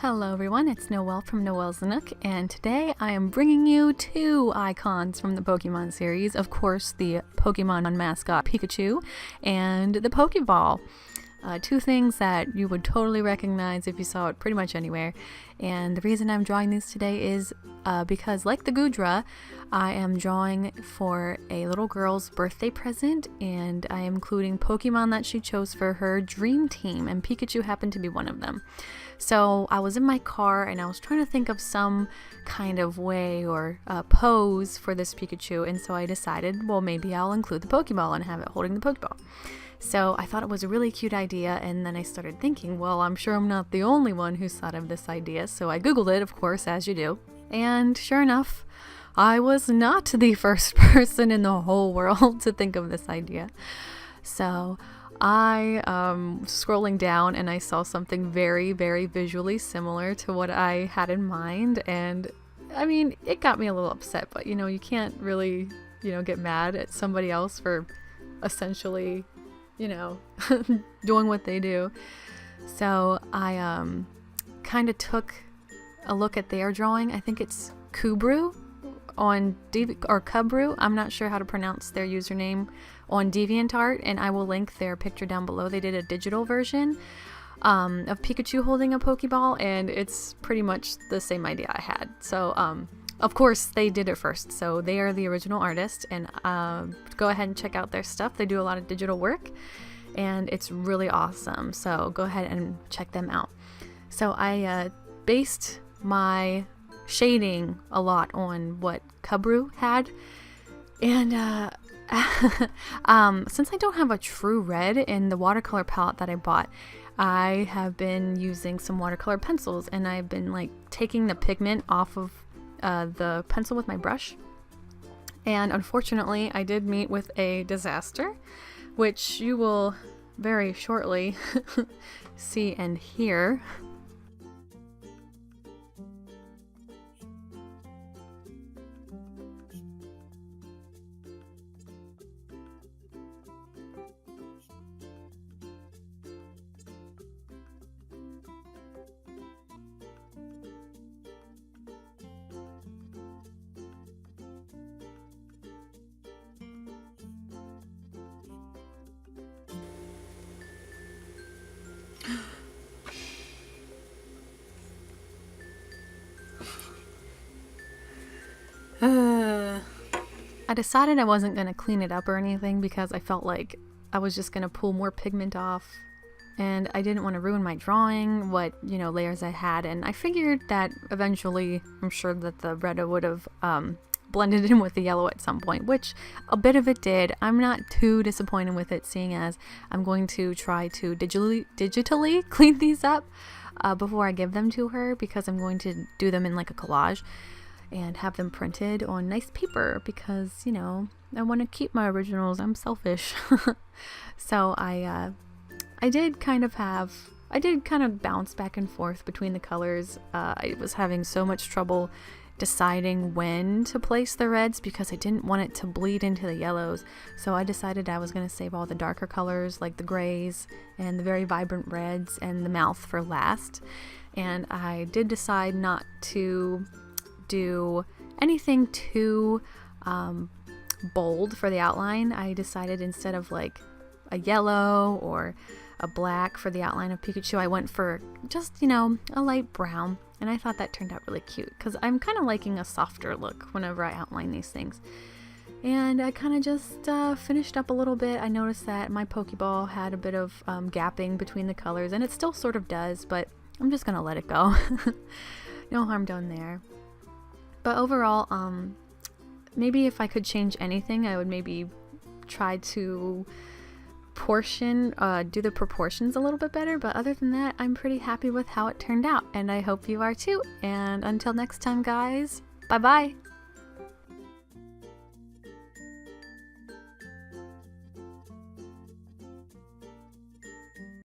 Hello everyone, it's Noel from Noel's Nook, and today I am bringing you two icons from the Pokemon series. Of course, the Pokemon mascot Pikachu and the Pokeball. Two things that you would totally recognize if you saw it pretty much anywhere. And the reason I'm drawing these today is because, like the Gudra, I am drawing for a little girl's birthday present, and I am including Pokemon that she chose for her dream team, and Pikachu happened to be one of them. So I was in my car and I was trying to think of some kind of way or pose for this Pikachu, and so I decided, well, maybe I'll include the Pokeball and have it holding the Pokeball. So I thought it was a really cute idea, and then I started thinking, well, I'm sure I'm not the only one who's thought of this idea, so I googled it, of course, as you do. And sure enough, I was not the first person in the whole world to think of this idea. So I scrolling down and I saw something very, very visually similar to what I had in mind, and I mean, it got me a little upset, but you know, you can't really, get mad at somebody else for essentially, doing what they do. So I kind of took a look at their drawing. I think it's CUBUR on CUBUR. I'm not sure how to pronounce their username on DeviantArt, and I will link their picture down below. They did a digital version of Pikachu holding a Pokeball, and it's pretty much the same idea I had. So of course they did it first, so they are the original artist, and go ahead and check out their stuff. They do a lot of digital work and it's really awesome, so go ahead and check them out. So I based my shading a lot on what CUBUR had, and since I don't have a true red in the watercolor palette that I bought, I have been using some watercolor pencils, and I've been like taking the pigment off of the pencil with my brush. And unfortunately I did meet with a disaster, which you will very shortly see and hear. I decided I wasn't going to clean it up or anything because I felt like I was just going to pull more pigment off, and I didn't want to ruin my drawing, what, layers I had, and I figured that eventually I'm sure that the red would have blended in with the yellow at some point, which a bit of it did. I'm not too disappointed with it, seeing as I'm going to try to digitally clean these up before I give them to her, because I'm going to do them in like a collage and have them printed on nice paper, because I want to keep my originals. I'm selfish. So I did kind of bounce back and forth between the colors. I was having so much trouble deciding when to place the reds because I didn't want it to bleed into the yellows. So I decided I was going to save all the darker colors like the grays and the very vibrant reds and the mouth for last. And I did decide not to do anything too bold for the outline. I decided instead of like a yellow or a black for the outline of Pikachu, I went for just, a light brown, and I thought that turned out really cute because I'm kind of liking a softer look whenever I outline these things. And I kind of just finished up a little bit. I noticed that my Pokeball had a bit of gapping between the colors, and it still sort of does, but I'm just gonna let it go. No harm done there. But overall, maybe if I could change anything, I would maybe try to do the proportions a little bit better. But other than that, I'm pretty happy with how it turned out, and I hope you are too. And until next time, guys, bye bye.